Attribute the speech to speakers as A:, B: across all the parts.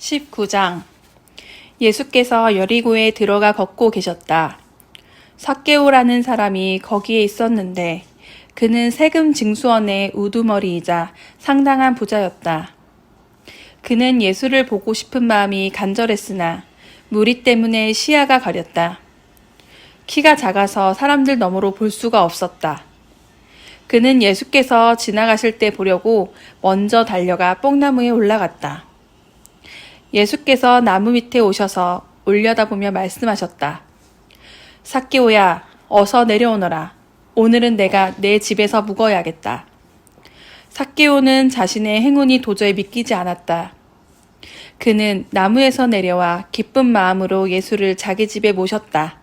A: 19장. 예수께서 여리고에 들어가 걷고 계셨다. 삭개오라는 사람이 거기에 있었는데 그는 세금 징수원의 우두머리이자 상당한 부자였다. 그는 예수를 보고 싶은 마음이 간절했으나 무리 때문에 시야가 가렸다. 키가 작아서 사람들 너머로 볼 수가 없었다. 그는 예수께서 지나가실 때 보려고 먼저 달려가 뽕나무에 올라갔다. 예수께서 나무 밑에 오셔서 올려다보며 말씀하셨다. 삭개오야, 어서 내려오너라. 오늘은 내가 내 집에서 묵어야겠다. 삭개오는 자신의 행운이 도저히 믿기지 않았다. 그는 나무에서 내려와 기쁜 마음으로 예수를 자기 집에 모셨다.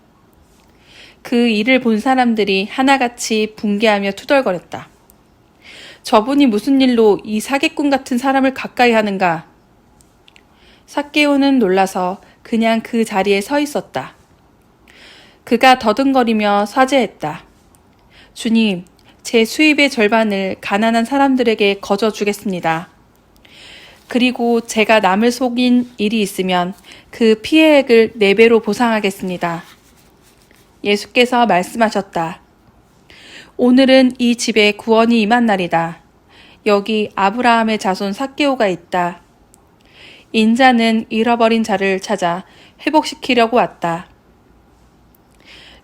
A: 그 일을 본 사람들이 하나같이 붕괴하며 투덜거렸다. 저분이 무슨 일로 이 사기꾼 같은 사람을 가까이 하는가? 삭개오는 놀라서 그냥 그 자리에 서 있었다. 그가 더듬거리며 사죄했다. 주님, 제 수입의 절반을 가난한 사람들에게 거저 주겠습니다. 그리고 제가 남을 속인 일이 있으면 그 피해액을 4배로 보상하겠습니다. 예수께서 말씀하셨다. 오늘은 이 집에 구원이 임한 날이다. 여기 아브라함의 자손 삭개오가 있다. 인자는 잃어버린 자를 찾아 회복시키려고 왔다.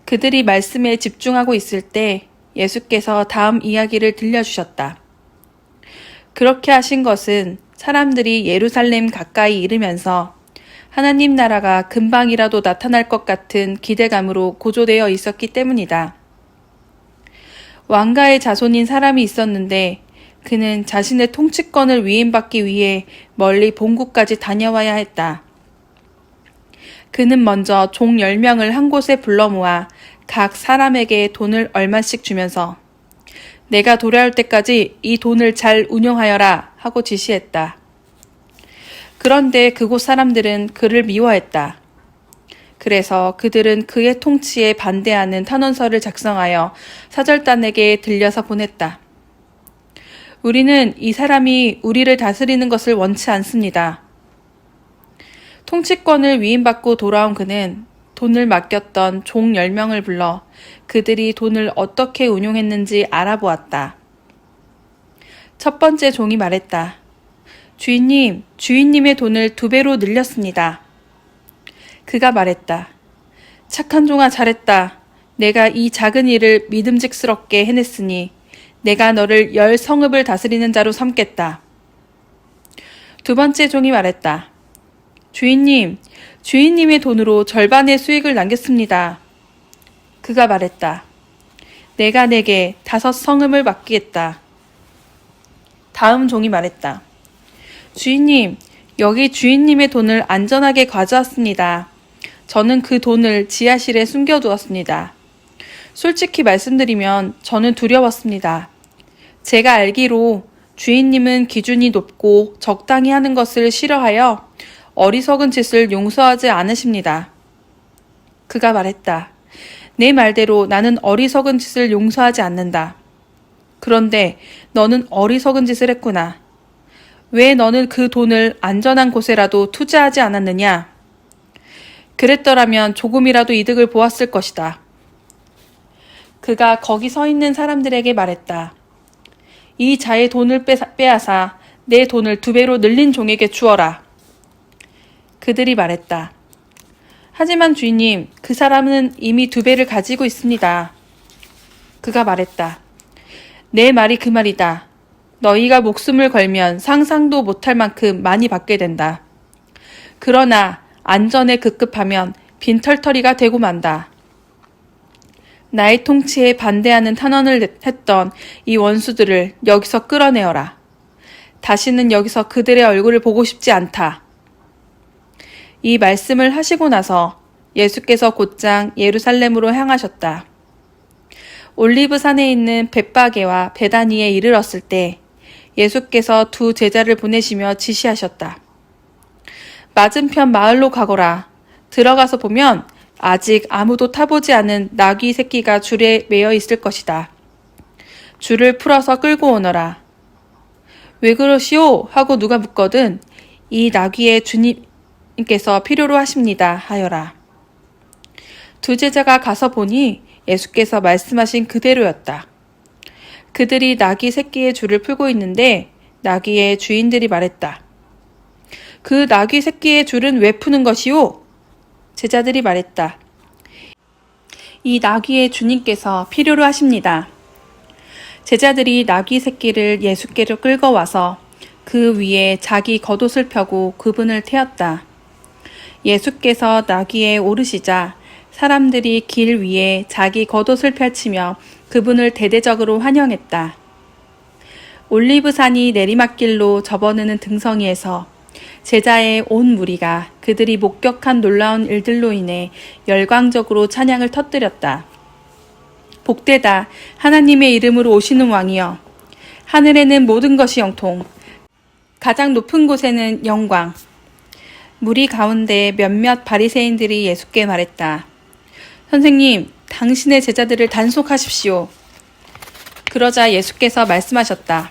A: 그들이 말씀에 집중하고 있을 때 예수께서 다음 이야기를 들려주셨다. 그렇게 하신 것은 사람들이 예루살렘 가까이 이르면서 하나님 나라가 금방이라도 나타날 것 같은 기대감으로 고조되어 있었기 때문이다. 왕가의 자손인 사람이 있었는데 그는 자신의 통치권을 위임받기 위해 멀리 본국까지 다녀와야 했다. 그는 먼저 종 10명을 한 곳에 불러 모아 각 사람에게 돈을 얼마씩 주면서 내가 돌아올 때까지 이 돈을 잘 운용하여라 하고 지시했다. 그런데 그곳 사람들은 그를 미워했다. 그래서 그들은 그의 통치에 반대하는 탄원서를 작성하여 사절단에게 들려서 보냈다. 우리는 이 사람이 우리를 다스리는 것을 원치 않습니다. 통치권을 위임받고 돌아온 그는 돈을 맡겼던 종 10명을 불러 그들이 돈을 어떻게 운용했는지 알아보았다. 첫 번째 종이 말했다. 주인님, 주인님의 돈을 2배로 늘렸습니다. 그가 말했다. 착한 종아, 잘했다. 내가 이 작은 일을 믿음직스럽게 해냈으니 내가 너를 10성읍을 다스리는 자로 삼겠다. 두 번째 종이 말했다. 주인님, 주인님의 돈으로 절반의 수익을 남겼습니다. 그가 말했다. 내가 내게 5성읍을 맡기겠다. 다음 종이 말했다. 주인님, 여기 주인님의 돈을 안전하게 가져왔습니다. 저는 그 돈을 지하실에 숨겨두었습니다. 솔직히 말씀드리면 저는 두려웠습니다. 제가 알기로 주인님은 기준이 높고 적당히 하는 것을 싫어하여 어리석은 짓을 용서하지 않으십니다. 그가 말했다. 내 말대로 나는 어리석은 짓을 용서하지 않는다. 그런데 너는 어리석은 짓을 했구나. 왜 너는 그 돈을 안전한 곳에라도 투자하지 않았느냐? 그랬더라면 조금이라도 이득을 보았을 것이다. 그가 거기 서 있는 사람들에게 말했다. 이 자의 돈을 빼앗아 내 돈을 2배로 늘린 종에게 주어라. 그들이 말했다. 하지만 주인님, 그 사람은 이미 2배를 가지고 있습니다. 그가 말했다. 내 말이 그 말이다. 너희가 목숨을 걸면 상상도 못할 만큼 많이 받게 된다. 그러나 안전에 급급하면 빈털터리가 되고 만다. 나의 통치에 반대하는 탄원을 했던 이 원수들을 여기서 끌어내어라. 다시는 여기서 그들의 얼굴을 보고 싶지 않다. 이 말씀을 하시고 나서 예수께서 곧장 예루살렘으로 향하셨다. 올리브산에 있는 벳바게와 베다니에 이르렀을 때 예수께서 2 제자를 보내시며 지시하셨다. 맞은편 마을로 가거라. 들어가서 보면 아직 아무도 타보지 않은 나귀 새끼가 줄에 매여 있을 것이다. 줄을 풀어서 끌고 오너라. 왜 그러시오? 하고 누가 묻거든 이 나귀의 주님께서 필요로 하십니다 하여라. 두 제자가 가서 보니 예수께서 말씀하신 그대로였다. 그들이 나귀 새끼의 줄을 풀고 있는데 나귀의 주인들이 말했다. 그 나귀 새끼의 줄은 왜 푸는 것이오? 제자들이 말했다. 이 나귀의 주님께서 필요로 하십니다. 제자들이 나귀 새끼를 예수께로 끌고 와서 그 위에 자기 겉옷을 펴고 그분을 태웠다. 예수께서 나귀에 오르시자 사람들이 길 위에 자기 겉옷을 펼치며 그분을 대대적으로 환영했다. 올리브산이 내리막길로 접어드는 등성이에서 제자의 온 무리가 그들이 목격한 놀라운 일들로 인해 열광적으로 찬양을 터뜨렸다. 복되다 하나님의 이름으로 오시는 왕이여. 하늘에는 모든 것이 영통, 가장 높은 곳에는 영광. 무리 가운데 몇몇 바리새인들이 예수께 말했다. 선생님, 당신의 제자들을 단속하십시오. 그러자 예수께서 말씀하셨다.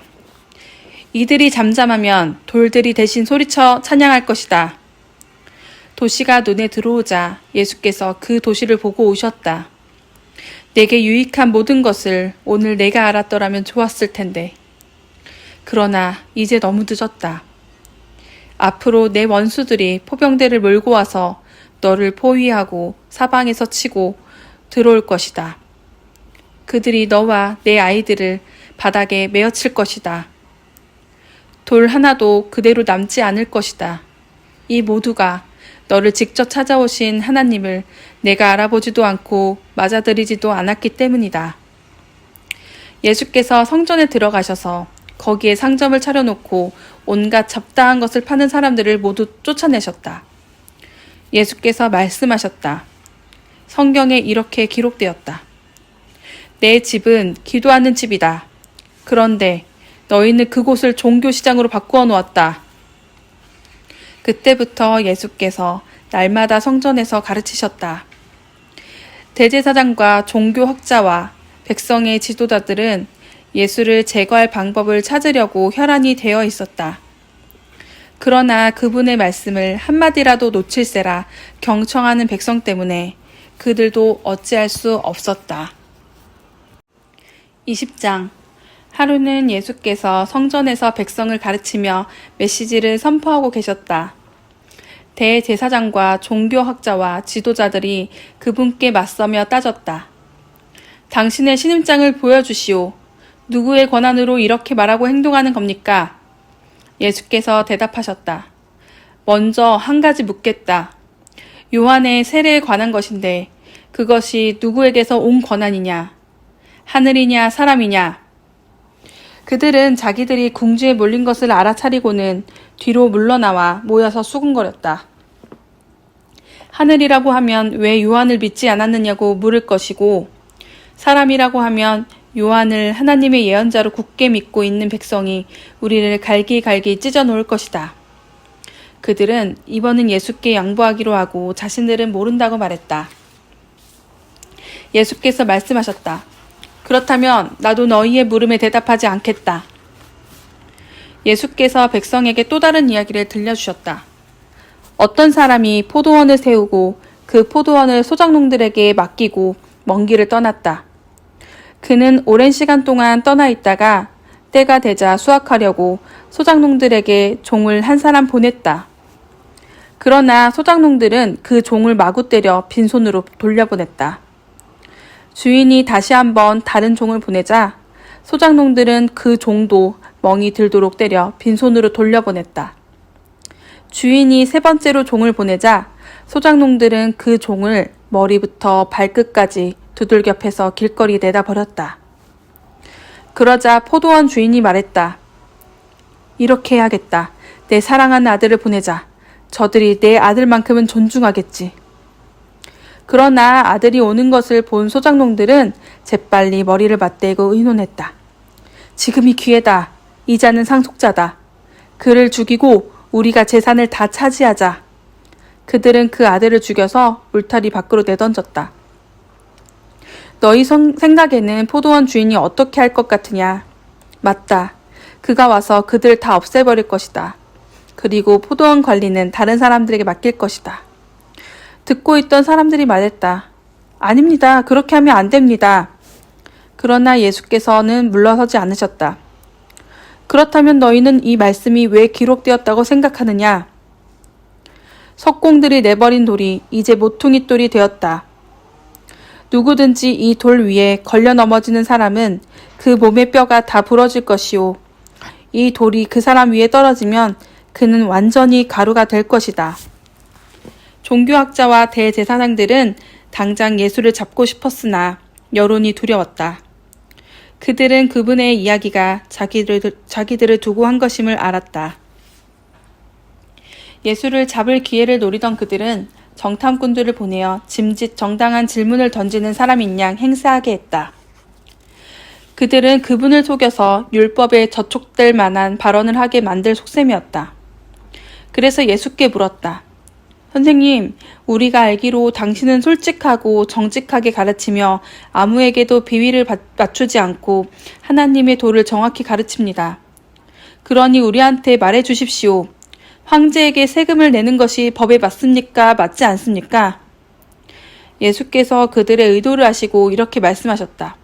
A: 이들이 잠잠하면 돌들이 대신 소리쳐 찬양할 것이다. 도시가 눈에 들어오자 예수께서 그 도시를 보고 오셨다. 내게 유익한 모든 것을 오늘 내가 알았더라면 좋았을 텐데. 그러나 이제 너무 늦었다. 앞으로 내 원수들이 포병대를 몰고 와서 너를 포위하고 사방에서 치고 들어올 것이다. 그들이 너와 내 아이들을 바닥에 메어칠 것이다. 돌 하나도 그대로 남지 않을 것이다. 이 모두가 너를 직접 찾아오신 하나님을 내가 알아보지도 않고 맞아들이지도 않았기 때문이다. 예수께서 성전에 들어가셔서 거기에 상점을 차려놓고 온갖 잡다한 것을 파는 사람들을 모두 쫓아내셨다. 예수께서 말씀하셨다. 성경에 이렇게 기록되었다. 내 집은 기도하는 집이다. 그런데 너희는 그곳을 종교시장으로 바꾸어 놓았다. 그때부터 예수께서 날마다 성전에서 가르치셨다. 대제사장과 종교학자와 백성의 지도자들은 예수를 제거할 방법을 찾으려고 혈안이 되어 있었다. 그러나 그분의 말씀을 한마디라도 놓칠세라 경청하는 백성 때문에 그들도 어찌할 수 없었다. 20장. 하루는 예수께서 성전에서 백성을 가르치며 메시지를 선포하고 계셨다. 대제사장과 종교학자와 지도자들이 그분께 맞서며 따졌다. 당신의 신임장을 보여주시오. 누구의 권한으로 이렇게 말하고 행동하는 겁니까? 예수께서 대답하셨다. 먼저 한 가지 묻겠다. 요한의 세례에 관한 것인데 그것이 누구에게서 온 권한이냐? 하늘이냐 사람이냐? 그들은 자기들이 궁지에 몰린 것을 알아차리고는 뒤로 물러나와 모여서 수군거렸다. 하늘이라고 하면 왜 요한을 믿지 않았느냐고 물을 것이고 사람이라고 하면 요한을 하나님의 예언자로 굳게 믿고 있는 백성이 우리를 갈기갈기 찢어 놓을 것이다. 그들은 이번은 예수께 양보하기로 하고 자신들은 모른다고 말했다. 예수께서 말씀하셨다. 그렇다면 나도 너희의 물음에 대답하지 않겠다. 예수께서 백성에게 또 다른 이야기를 들려주셨다. 어떤 사람이 포도원을 세우고 그 포도원을 소작농들에게 맡기고 먼 길을 떠났다. 그는 오랜 시간 동안 떠나 있다가 때가 되자 수확하려고 소작농들에게 종을 한 사람 보냈다. 그러나 소작농들은 그 종을 마구 때려 빈손으로 돌려보냈다. 주인이 다시 한번 다른 종을 보내자 소작농들은 그 종도 멍이 들도록 때려 빈손으로 돌려보냈다. 주인이 세 번째로 종을 보내자 소작농들은 그 종을 머리부터 발끝까지 두들겨 패서 길거리에 내다 버렸다. 그러자 포도원 주인이 말했다. 이렇게 해야겠다. 내 사랑하는 아들을 보내자. 저들이 내 아들만큼은 존중하겠지. 그러나 아들이 오는 것을 본 소작농들은 재빨리 머리를 맞대고 의논했다. 지금이 기회다. 이자는 상속자다. 그를 죽이고 우리가 재산을 다 차지하자. 그들은 그 아들을 죽여서 울타리 밖으로 내던졌다. 너희 생각에는 포도원 주인이 어떻게 할 것 같으냐? 맞다. 그가 와서 그들을 다 없애버릴 것이다. 그리고 포도원 관리는 다른 사람들에게 맡길 것이다. 듣고 있던 사람들이 말했다. 아닙니다. 그렇게 하면 안 됩니다. 그러나 예수께서는 물러서지 않으셨다. 그렇다면 너희는 이 말씀이 왜 기록되었다고 생각하느냐? 석공들이 내버린 돌이 이제 모퉁이 돌이 되었다. 누구든지 이 돌 위에 걸려 넘어지는 사람은 그 몸의 뼈가 다 부러질 것이요. 이 돌이 그 사람 위에 떨어지면 그는 완전히 가루가 될 것이다. 종교학자와 대제사장들은 당장 예수를 잡고 싶었으나 여론이 두려웠다. 그들은 그분의 이야기가 자기들을 두고 한 것임을 알았다. 예수를 잡을 기회를 노리던 그들은 정탐꾼들을 보내어 짐짓 정당한 질문을 던지는 사람인 양 행세하게 했다. 그들은 그분을 속여서 율법에 저촉될 만한 발언을 하게 만들 속셈이었다. 그래서 예수께 물었다. 선생님, 우리가 알기로 당신은 솔직하고 정직하게 가르치며 아무에게도 비위를 맞추지 않고 하나님의 도를 정확히 가르칩니다. 그러니 우리한테 말해 주십시오. 황제에게 세금을 내는 것이 법에 맞습니까? 맞지 않습니까? 예수께서 그들의 의도를 아시고 이렇게 말씀하셨다.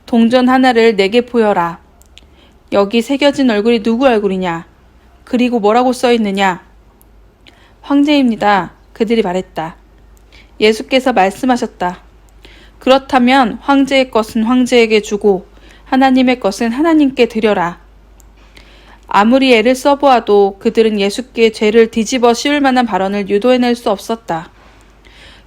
A: 동전 하나를 내게 보여라. 여기 새겨진 얼굴이 누구 얼굴이냐? 그리고 뭐라고 써 있느냐? 황제입니다. 그들이 말했다. 예수께서 말씀하셨다. 그렇다면 황제의 것은 황제에게 주고 하나님의 것은 하나님께 드려라. 아무리 애를 써보아도 그들은 예수께 죄를 뒤집어 씌울 만한 발언을 유도해낼 수 없었다.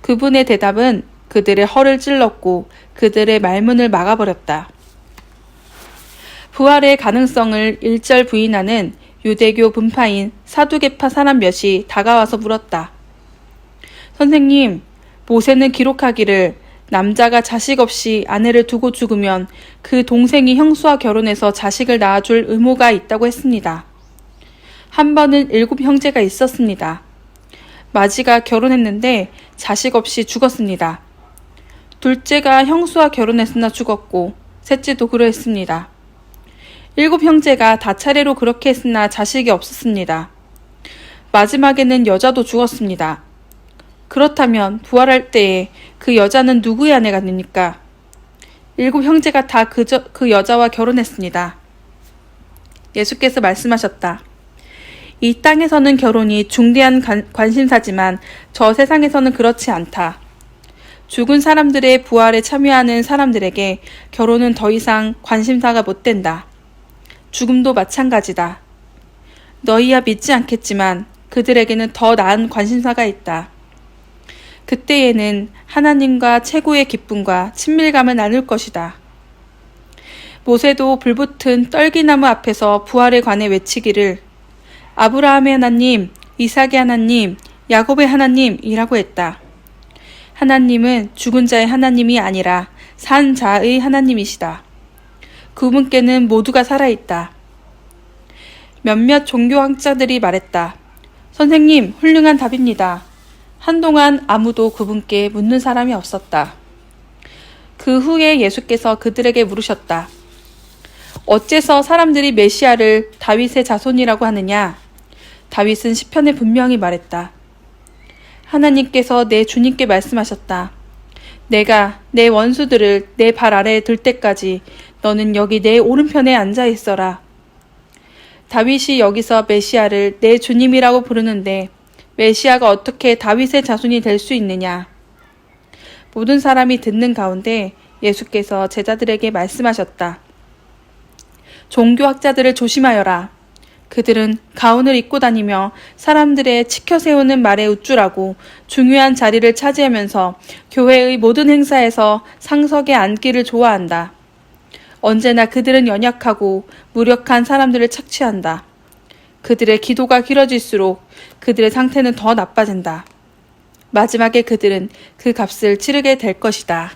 A: 그분의 대답은 그들의 허를 찔렀고 그들의 말문을 막아버렸다. 부활의 가능성을 일절 부인하는 유대교 분파인 사두개파 사람 몇이 다가와서 물었다. 선생님, 모세는 기록하기를 남자가 자식 없이 아내를 두고 죽으면 그 동생이 형수와 결혼해서 자식을 낳아줄 의무가 있다고 했습니다. 한 번은 7 형제가 있었습니다. 마지가 결혼했는데 자식 없이 죽었습니다. 둘째가 형수와 결혼했으나 죽었고 셋째도 그러했습니다. 7 형제가 다 차례로 그렇게 했으나 자식이 없었습니다. 마지막에는 여자도 죽었습니다. 그렇다면 부활할 때에 그 여자는 누구의 아내가 됩니까? 7 형제가 다 그 여자와 결혼했습니다. 예수께서 말씀하셨다. 이 땅에서는 결혼이 중대한 관심사지만 저 세상에서는 그렇지 않다. 죽은 사람들의 부활에 참여하는 사람들에게 결혼은 더 이상 관심사가 못 된다. 죽음도 마찬가지다. 너희야 믿지 않겠지만 그들에게는 더 나은 관심사가 있다. 그때에는 하나님과 최고의 기쁨과 친밀감을 나눌 것이다. 모세도 불붙은 떨기나무 앞에서 부활에 관해 외치기를 아브라함의 하나님, 이삭의 하나님, 야곱의 하나님이라고 했다. 하나님은 죽은 자의 하나님이 아니라 산 자의 하나님이시다. 그분께는 모두가 살아있다. 몇몇 종교학자들이 말했다. 선생님, 훌륭한 답입니다. 한동안 아무도 그분께 묻는 사람이 없었다. 그 후에 예수께서 그들에게 물으셨다. 어째서 사람들이 메시아를 다윗의 자손이라고 하느냐? 다윗은 시편에 분명히 말했다. 하나님께서 내 주님께 말씀하셨다. 내가 내 원수들을 내 발 아래에 들 때까지 너는 여기 내 오른편에 앉아 있어라. 다윗이 여기서 메시아를 내 주님이라고 부르는데 메시아가 어떻게 다윗의 자손이 될 수 있느냐? 모든 사람이 듣는 가운데 예수께서 제자들에게 말씀하셨다. 종교학자들을 조심하여라. 그들은 가운을 입고 다니며 사람들의 치켜 세우는 말에 우쭐하고 중요한 자리를 차지하면서 교회의 모든 행사에서 상석에 앉기를 좋아한다. 언제나 그들은 연약하고 무력한 사람들을 착취한다. 그들의 기도가 길어질수록 그들의 상태는 더 나빠진다. 마지막에 그들은 그 값을 치르게 될 것이다.